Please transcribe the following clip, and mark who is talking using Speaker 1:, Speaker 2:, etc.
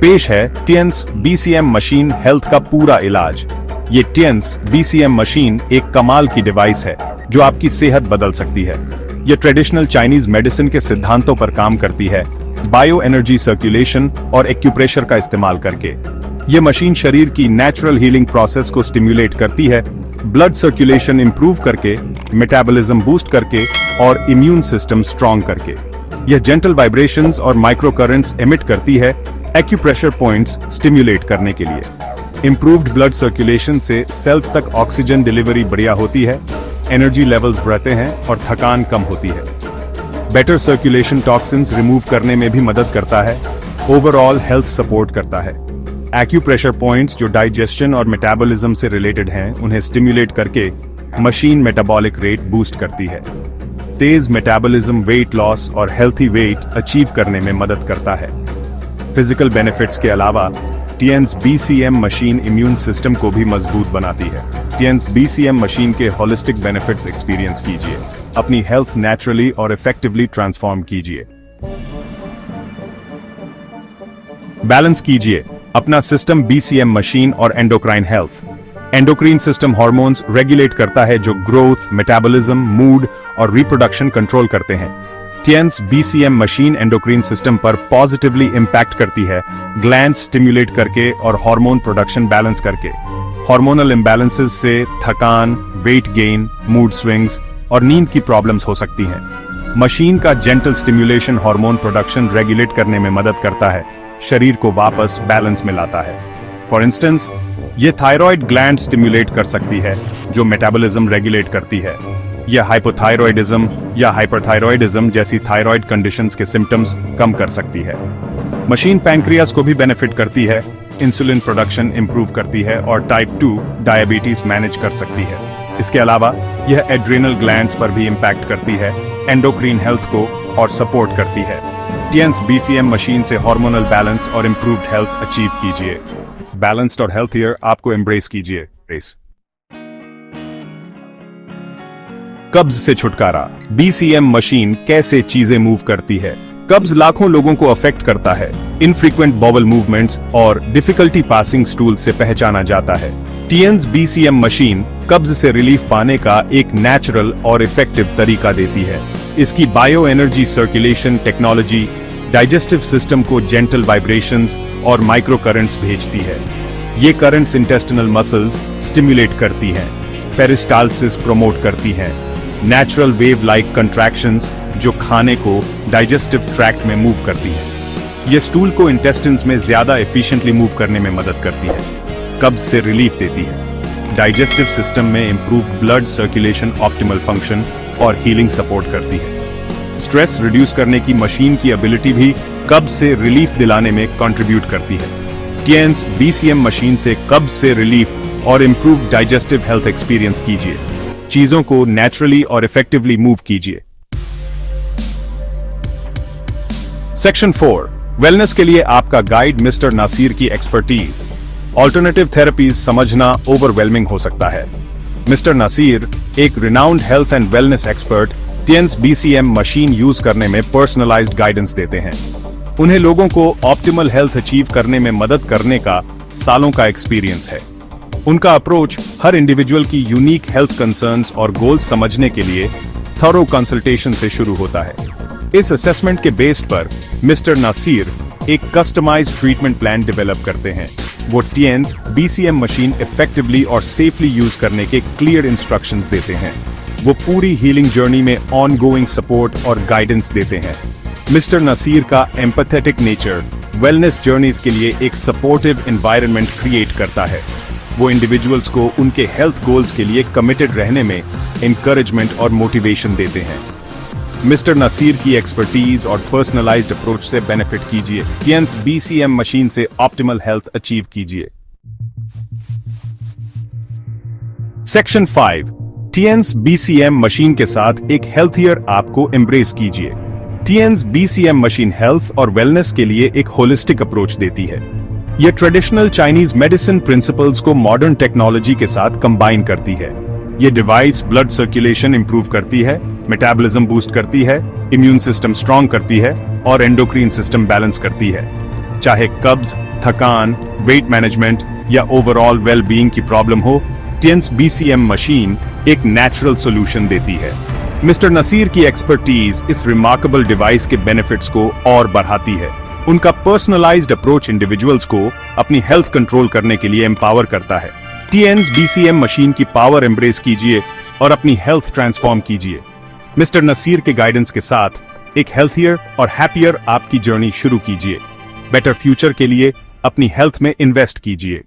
Speaker 1: पेश है टियंस BCM machine health का पूरा इलाज। ये टियंस BCM मशीन एक कमाल की डिवाइस है जो आपकी सेहत बदल सकती है। ये ट्रेडिशनल चाइनीज मेडिसिन के सिद्धांतों पर काम करती है, बायो एनर्जी सर्कुलेशन और एक्यूप्रेशर का इस्तेमाल करके। ये मशीन शरीर की नेचुरल हीलिंग प्रोसेस को स्टिम्युलेट करती है, ब्लड सर्कुलेशन इंप्रूव करके, मेटाबॉलिज्म बूस्ट करके और इम्यून सिस्टम स्ट्रॉन्ग करके। यह जेंटल वाइब्रेशंस और माइक्रो करंट्स एमिट करती है एक्यूप्रेशर पॉइंट्स स्टिम्युलेट करने के लिए। इंप्रूव्ड ब्लड सर्कुलेशन से सेल्स तक ऑक्सीजन डिलीवरी बढ़िया होती है, एनर्जी लेवल्स बढ़ते हैं और थकान कम होती है। बेटर सर्कुलेशन टॉक्सिन्स रिमूव करने में भी मदद करता है, ओवरऑल हेल्थ सपोर्ट करता है। एक्यूप्रेशर पॉइंट्स जो डाइजेशन और मेटाबॉलिज्म से रिलेटेड हैं, उन्हें स्टिम्युलेट करके मशीन मेटाबॉलिक रेट बूस्ट करती है। तेज मेटाबॉलिज्म वेट लॉस और हेल्थी वेट अचीव करने में मदद करता है। फिजिकल बेनिफिट्स के अलावा टियंस BCM मशीन इम्यून सिस्टम को भी मजबूत बनाती है। टियंस BCM मशीन के होलिस्टिक बेनिफिट्स एक्सपीरियंस कीजिए, अपनी हेल्थ नेचुरली और इफेक्टिवली ट्रांसफॉर्म कीजिए। बैलेंस कीजिए अपना सिस्टम BCM मशीन और endocrine health. Endocrine system hormones regulate करता है जो ग्रोथ, मेटाबॉलिज्म, मूड और रिप्रोडक्शन कंट्रोल करते हैं। टियंस BCM मशीन एंडोक्राइन सिस्टम पर पॉजिटिवली इंपैक्ट करती है, ग्लैंड्स स्टिम्युलेट करके और हार्मोन प्रोडक्शन बैलेंस करके। हार्मोनल इम्बैलेंसेस से थकान, वेट गेन, मूड स्विंग्स और नींद की प्रॉब्लम्स हो सकती हैं। मशीन का gentle stimulation hormone production regulate करने में मदद करता है, शरीर को वापस बैलेंस में लाता है। फॉर इंस्टेंस, ये थायराइड ग्लैंड स्टिम्युलेट कर सकती है जो मेटाबॉलिज्म रेगुलेट करती है। यह हाइपोथायरॉयडिज्म या हाइपरथायरॉयडिज्म जैसी थायराइड कंडीशंस के सिम्टम्स कम कर सकती है। मशीन पैंक्रियास को भी बेनिफिट करती है, इंसुलिन प्रोडक्शन इंप्रूव करती है और टाइप 2 डायबिटीज मैनेज कर सकती है। इसके अलावा यह एड्रेनल ग्लैंड्स पर भी इंपैक्ट करती है, एंडोक्रीन हेल्थ को और सपोर्ट करती है। टियंस BCM मशीन से हार्मोनल बैलेंस और इंप्रूव्ड हेल्थ अचीव कीजिए। बैलेंस्ड और हेल्थियर आपको एम्ब्रेस कीजिए। कब्ज से छुटकारा। BCM मशीन कैसे चीजें मूव करती है। कब्ज लाखों लोगों को अफेक्ट करता है। इनफ्रीक्वेंट बॉवल मूवमेंट्स और डिफिकल्टी पासिंग स्टूल से पहचाना जाता है। टियंस BCM मशीन कब्ज से रिलीफ पाने का एक नेचुरल और इफेक्टिव तरीका देती है। इसकी bio energy circulation technology digestive system को जेंटल वाइब्रेशंस और माइक्रो करंट्स भेजती है। ये करंट्स इंटेस्टिनल मसल्स स्टिम्युलेट करती हैं, पेरिस्टाल्सिस प्रमोट करती हैं, नेचुरल वेव लाइक कंट्रैक्शंस जो खाने को डाइजेस्टिव ट्रैक्ट में मूव करती है। ये स्टूल को इंटेस्टिन्स में ज्यादा एफिशिएंटली मूव करने में मदद करती है, कब्ज से रिलीफ देती है, डाइजेस्टिव सिस्टम में improved blood circulation, optimal function और हीलिंग सपोर्ट करती है। स्ट्रेस रिड्यूस करने की मशीन की एबिलिटी भी कब्ज से रिलीफ दिलाने में कंट्रीब्यूट करती है। टियंस BCM मशीन से कब्ज से रिलीफ और इंप्रूव्ड डाइजेस्टिव हेल्थ एक्सपीरियंस कीजिए। चीजों को नेचुरली और इफेक्टिवली मूव कीजिए। सेक्शन 4 वेलनेस के लिए आपका गाइड मिस्टर नासिर की एक्सपर्टीज। ऑल्टरनेटिव थेरेपीज समझना ओवरवेलमिंग हो सकता है। मिस्टर नासिर एक renowned health and wellness expert टियंस BCM मशीन यूज करने में पर्सनलाइज्ड गाइडेंस देते हैं। उन्हें लोगों को ऑप्टिमल हेल्थ अचीव करने में मदद करने का सालों का एक्सपीरियंस है। उनका अप्रोच हर इंडिविजुअल की यूनिक हेल्थ कंसर्न्स और गोल्स समझने के लिए थॉरो कंसल्टेशन से शुरू होता है। इस असेसमेंट के बेस पर मिस्टर नासिर एक कस्टमाइज्ड ट्रीटमेंट प्लान डेवलप करते हैं। वो टियंस BCM मशीन इफेक्टिवली और सेफली यूज करने के क्लियर इंस्ट्रक्शंस देते हैं। वो पूरी हीलिंग जर्नी में ऑनगोइंग सपोर्ट और गाइडेंस देते हैं। मिस्टर नासिर का एम्पैथेटिक नेचर वेलनेस जर्नीज के लिए एक सपोर्टिव एनवायरनमेंट क्रिएट करता है। वो इंडिविजुअल्स को उनके हेल्थ गोल्स के लिए कमिटेड रहने में एनकरेजमेंट और मोटिवेशन देते हैं। मिस्टर नासिर की एक्सपर्टीज और पर्सनलाइज्ड अप्रोच से बेनिफिट कीजिए। टियंस BCM मशीन से ऑप्टिमल हेल्थ अचीव कीजिए। सेक्शन 5 टियंस BCM मशीन के साथ एक हेल्थियर आपको एम्ब्रेस कीजिए। टियंस BCM मशीन हेल्थ और वेलनेस के लिए एक होलिस्टिक अप्रोच देती है। यह ट्रेडिशनल चाइनीज मेडिसिन प्रिंसिपल्स को मॉडर्न टेक्नोलॉजी के साथ कंबाइन करती है। यह डिवाइस ब्लड सर्कुलेशन इंप्रूव करती है, मेटाबॉलिज्म बूस्ट करती है, इम्यून सिस्टम स्ट्रॉन्ग करती है और एंडोक्रीन सिस्टम बैलेंस करती है। चाहे कब्ज, थकान, वेट मैनेजमेंट या ओवरऑल वेल बीइंग की प्रॉब्लम हो, टियंस BCM मशीन एक नेचुरल सॉल्यूशन देती है। मिस्टर नसीर की एक्सपर्टीज इस रिमार्केबल डिवाइस के बेनिफिट्स को और बढ़ाती है। उनका पर्सनलाइज्ड अप्रोच इंडिविजुअल्स को अपनी हेल्थ कंट्रोल करने के लिए एम्पावर करता है। टियंस BCM मशीन की पावर एम्ब्रेस कीजिए और अपनी हेल्थ ट्रांसफॉर्म कीजिए। मिस्टर नसीर के गाइडेंस के साथ एक हेल्थियर और हैप्पियर आपकी जर्नी शुरू कीजिए। बेटर फ्यूचर के लिए अपनी हेल्थ में इन्वेस्ट कीजिए।